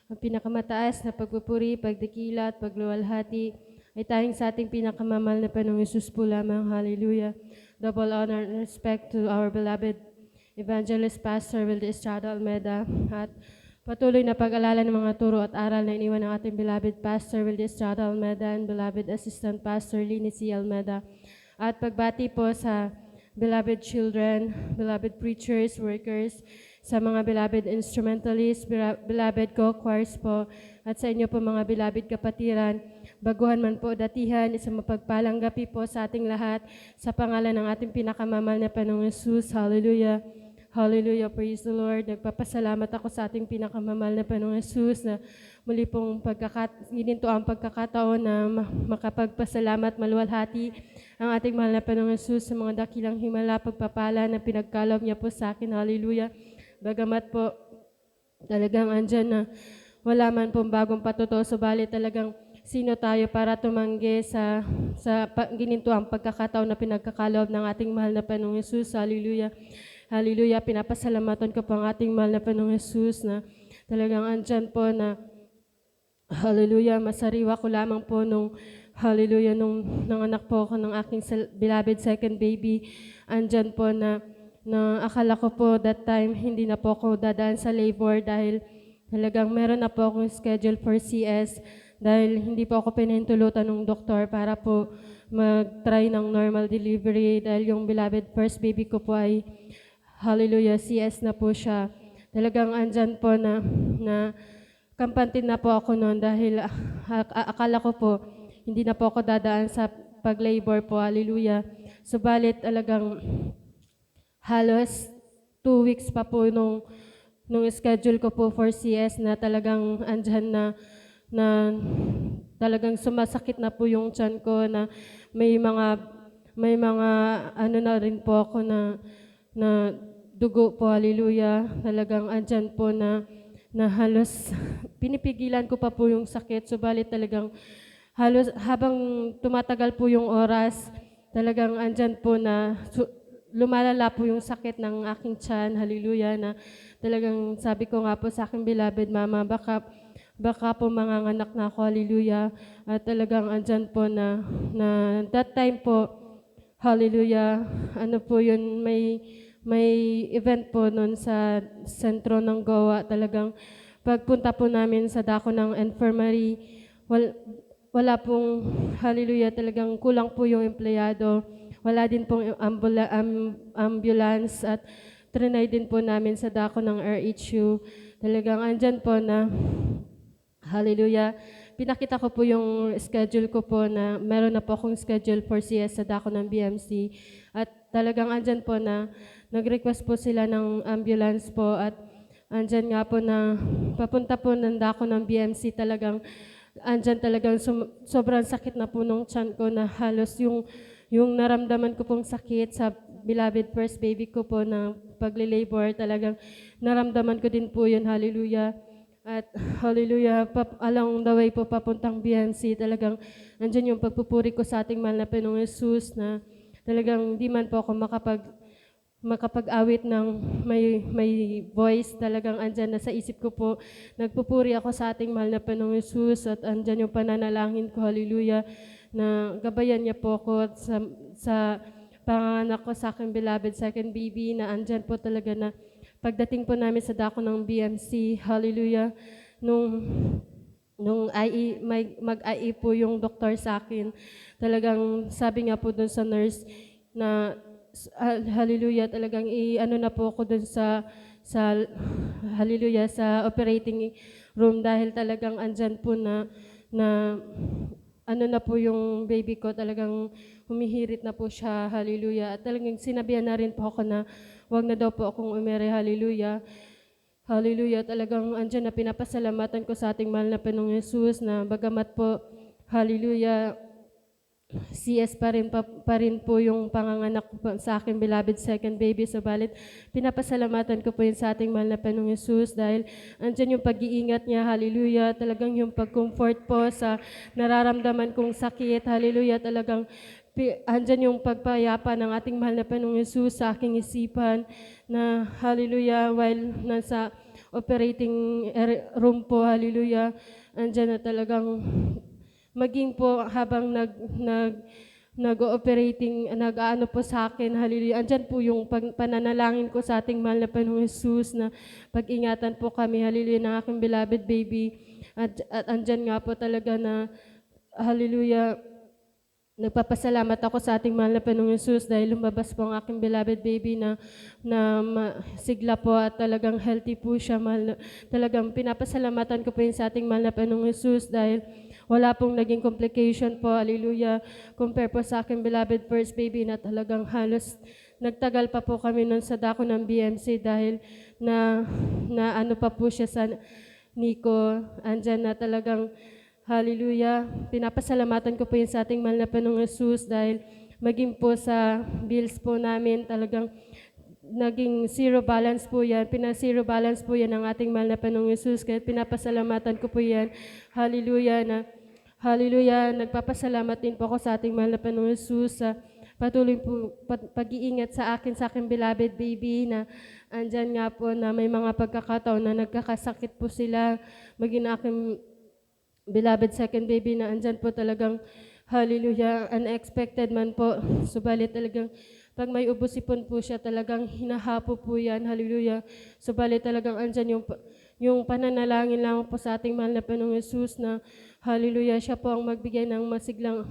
Ang pinakamataas na pagpupuri, pagdakila at pagluwalhati ay tanging sa ating pinakamamahal na Panginoong Hesus po lamang. Hallelujah. Double honor and respect to our beloved Evangelist Pastor Wilde Estrada Almeda at patuloy na pag-alala ng mga turo at aral na iniwan ng ating beloved Pastor Wilde Estrada Almeda and beloved Assistant Pastor Lini C. Almeda. At pagbati po sa beloved children, beloved preachers, workers, sa mga beloved instrumentalists, beloved co-choirs po, at sa inyo po mga beloved kapatiran, baguhan man po datihan, isang mapagpalang gabi po sa ating lahat, sa pangalan ng ating pinakamamahal na Panginoong Hesus. Hallelujah. Hallelujah, praise the Lord. Nagpapasalamat ako sa ating pinakamamahal na Panginoong Hesus na muli pong gininto ang pagkakataon na makapagpasalamat, maluwalhati ang ating mahal na Panginoong Hesus sa mga dakilang himala, pagpapala na pinagkaloob niya po sa akin. Hallelujah. Bagamat po talagang andyan na wala man pong bagong patuto, subalit talagang sino tayo para tumanggi sa gininto ang pagkakataon na pinagkakaloob ng ating mahal na Panginoong Hesus. Hallelujah. Hallelujah. Pinapasalamatan ko po ang ating mahal na Panginoong Hesus na talagang andyan po na hallelujah, masariwa ko lamang po nung hallelujah, nung nanganak po ako ng aking beloved second baby. Andyan po na akala ko po that time hindi na po ako dadaan sa labor dahil talagang meron na po akong schedule for CS dahil hindi po ako pinahintulutan ng doktor para po mag-try ng normal delivery dahil yung beloved first baby ko po ay hallelujah, CS na po siya. Talagang andyan po na kampante na po ako noon dahil akala ko po hindi na po ako dadaan sa pag-labor po, hallelujah. Subalit talagang halos 2 weeks pa po nung schedule ko po for CS na talagang andyan na talagang sumasakit na po yung tiyan ko na may mga ano na rin po ako na dugo po, hallelujah. Talagang andyan po na halos pinipigilan ko pa po yung sakit, subalit talagang halos habang tumatagal po yung oras, talagang andyan po na lumalala po yung sakit ng aking tiyan, hallelujah, na talagang sabi ko nga po sa aking beloved mama, baka po manganganak na ako, hallelujah. At talagang andyan po na that time po, hallelujah, ano po yun, may event po noon sa sentro ng Goa. Talagang pagpunta po namin sa dako ng infirmary, wala pong, hallelujah, talagang kulang po yung empleyado. Wala din pong ambulance at trinay din po namin sa dako ng RHU. Talagang andyan po na, hallelujah, pinakita ko po yung schedule ko po na meron na po akong schedule for CS sa dako ng BMC. At talagang andyan po na nag-request po sila ng ambulance po at andyan nga po na papunta po ng dako ng BMC. Talagang andyan talagang sobrang sakit na po nung tiyan ko na halos yung naramdaman ko pong sakit sa beloved first baby ko po na pagli-labor, talagang naramdaman ko din po yun, hallelujah. At hallelujah, along the way po papuntang BMC, talagang andyan yung pagpupuri ko sa ating mahal na Panginoong Hesus na talagang di man po ako makapag-awit ng may voice, talagang andyan na sa isip ko po. Nagpupuri ako sa ating mahal na Panginoong Hesus at andyan yung pananalangin ko, hallelujah, na gabayan niya po ako sa panganak ko sa aking beloved second baby na andyan po talaga na pagdating po namin sa dako ng BMC, hallelujah, nung mag-IE po yung doktor sa akin, talagang sabi nga po dun sa nurse na hallelujah, talagang ano na po ako dun sa hallelujah, sa operating room dahil talagang andyan po na ano na po yung baby ko, talagang humihirit na po siya, hallelujah. At talagang sinabihan na rin po ako na wag na daw po akong umere, hallelujah. Hallelujah, talagang andyan na pinapasalamatan ko sa ating mahal na Panginoong Hesus na bagamat po, hallelujah, CS pa rin po yung panganganak ko sa aking beloved second baby. Subalit, pinapasalamatan ko po yun sa ating mahal na Panginoong Hesus dahil andyan yung pag-iingat niya, hallelujah, talagang yung pag-comfort po sa nararamdaman kong sakit, hallelujah, talagang andyan yung pagpayapa ng ating mahal na Panginoong Hesus sa aking isipan na hallelujah, while nasa operating room po, hallelujah. Andyan na talagang maging po habang nag-operating, nag-aano po sa akin, hallelujah. Andyan po yung pananalangin ko sa ating mahal na Panginoong Jesus na pag-ingatan po kami, hallelujah, ng aking beloved baby. At andyan nga po talaga na, hallelujah, nagpapasalamat ako sa ating mahal na Panginoong Jesus dahil lumabas po ang aking beloved baby na sigla po at talagang healthy po siya. Talagang pinapasalamatan ko po yun sa ating mahal na Panginoong Jesus dahil wala pong naging complication po, hallelujah, compare po sa aking beloved first baby na talagang halos nagtagal pa po kami nun sa dako ng BMC dahil na ano pa po siya sa Nico. Andyan na talagang, hallelujah, pinapasalamatan ko po yun sa ating mahal na Panginoong Jesus dahil maging po sa bills po namin talagang naging zero balance po yan. Zero balance po yan ng ating mahal na Panginoong Jesus. Kaya pinapasalamatan ko po yan. Hallelujah. Hallelujah. Nagpapasalamat din po ako sa ating mahal na Panginoong Jesus sa patuloy po pag-iingat sa aking beloved baby na andyan nga po na may mga pagkakataon na nagkakasakit po sila. Maging aking beloved second baby na andyan po talagang, hallelujah, unexpected man po. Subalit talagang pag may ubusipon po siya, talagang hinahapo po yan, hallelujah. Subalit talagang andyan yung pananalangin lang po sa ating mahal na Panginoong Jesus na, hallelujah, siya po ang magbigay ng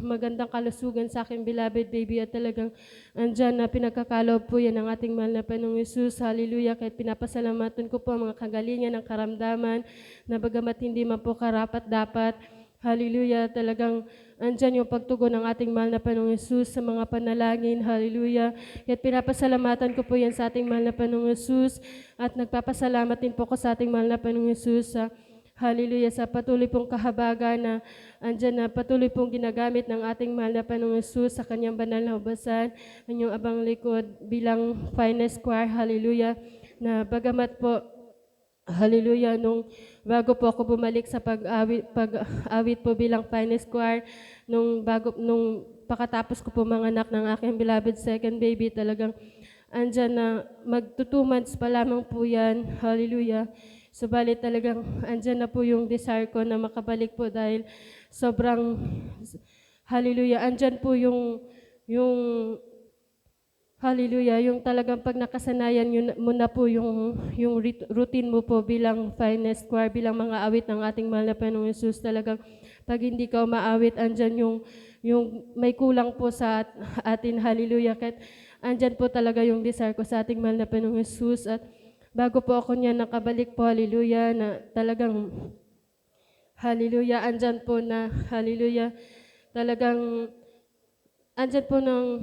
magandang kalusugan sa aking beloved baby at talagang andyan na pinagkakaloob po yan ng ating mahal na Panginoong Jesus, hallelujah. Kahit pinapasalamatan ko po ang mga kagalingan ng karamdaman na bagamat hindi man po karapat-dapat, hallelujah, talagang andyan yung pagtugon ng ating mahal na Panginoong Jesus sa mga panalangin, hallelujah. Kaya't pinapasalamatan ko po yan sa ating mahal na Panginoong Jesus at nagpapasalamat din po ko sa ating mahal na Panginoong Jesus sa, hallelujah, sa patuloy pong kahabagan na andyan na patuloy pong ginagamit ng ating mahal na Panginoong Jesus sa kanyang banal na hubasan, ang inyong abang likod bilang finest choir, hallelujah, na bagamat po, hallelujah, nung bago po ako bumalik sa pag-awit po bilang finest choir, nung pakatapos ko po manganak ng aking beloved second baby, talagang andyan na mag-2 months pa lamang po yan, hallelujah. Subalit talagang andyan na po yung desire ko na makabalik po dahil sobrang, hallelujah, andyan po yung hallelujah, yung talagang pag nakasanayan mo na po yung routine mo po bilang finest choir, bilang mga awit ng ating mahal na Panginoong Jesus, talagang pag hindi ka umaawit, andyan yung may kulang po sa atin, hallelujah. Kahit andyan po talaga yung desire ko sa ating mahal na Panginoong Jesus at bago po ako niya nakabalik po, hallelujah, na talagang, hallelujah, andyan po na, hallelujah, talagang andyan po nang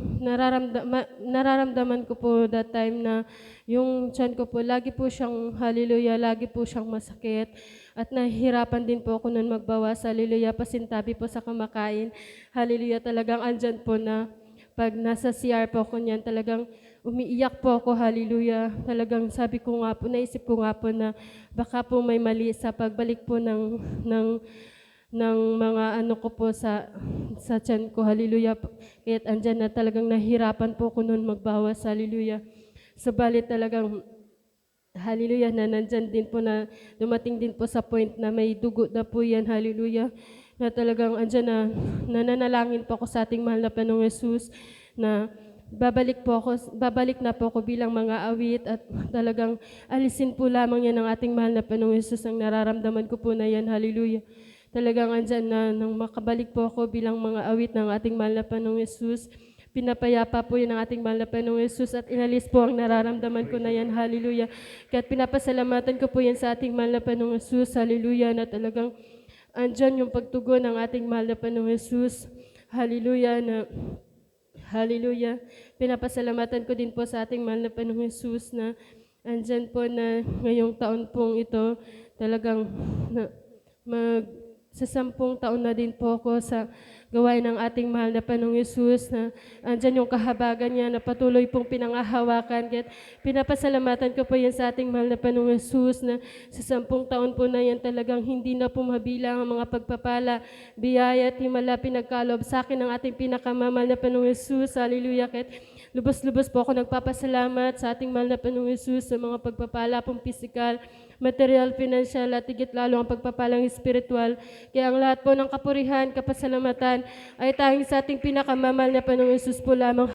nararamdaman ko po that time na yung tiyan ko po, lagi po siyang, hallelujah, lagi po siyang masakit. At nahihirapan din po ako nun magbawas, hallelujah, pasintabi po sa kumakain. Hallelujah, talagang andyan po na pag nasa CR po ako niyan, talagang umiiyak po ako, hallelujah. Talagang sabi ko nga po, naisip ko nga po na baka po may mali sa pagbalik po ng mga ano ko po sa tiyan ko, hallelujah. Kaya't andyan na talagang nahihirapan po ko noon magbawas, hallelujah. Subalit talagang, hallelujah, na nandyan din po na dumating din po sa point na may dugo na po yan, hallelujah. Na talagang andyan na nananalangin po ako sa ating mahal na Panginoong Jesus na babalik na po ako bilang mga awit at talagang alisin po lamang yan ng ating mahal na Panginoong Jesus ang nararamdaman ko po na yan, hallelujah. Talagang andyan na nang makabalik po ako bilang mga awit ng ating mahal na Panginoong Jesus. Pinapayapa po yun ng ating mahal na Panginoong Jesus at inalis po ang nararamdaman ko na yan, hallelujah. Kaya't pinapasalamatan ko po yan sa ating mahal na Panginoong Jesus, hallelujah, na talagang andyan yung pagtugon ng ating mahal na Panginoong Jesus, hallelujah, na hallelujah. Pinapasalamatan ko din po sa ating mahal na Panginoong Jesus na andyan po na ngayong taon pong ito talagang sa 10 taon na din po ako sa gawain ng ating mahal na Panginoong Jesus na andyan yung kahabagan niya na patuloy pong pinangahawakan. Kaya't pinapasalamatan ko po yan sa ating mahal na Panginoong Jesus na sa 10 taon po na yan talagang hindi na po mabilang ang mga pagpapala, biyaya at himala pinagkaloob sa akin ng ating pinakamamahal na Panginoong Jesus. Hallelujah. Kaya't lubos-lubos po ako nagpapasalamat sa ating mahal na Panginoong Jesus sa mga pagpapala pong pisikal, material, financial, at higit lalo ang pagpapalang espiritual. Kaya ang lahat po ng kapurihan, kapasalamatan ay tanging sa ating pinakamamahal na Panginoong Yesus po lamang.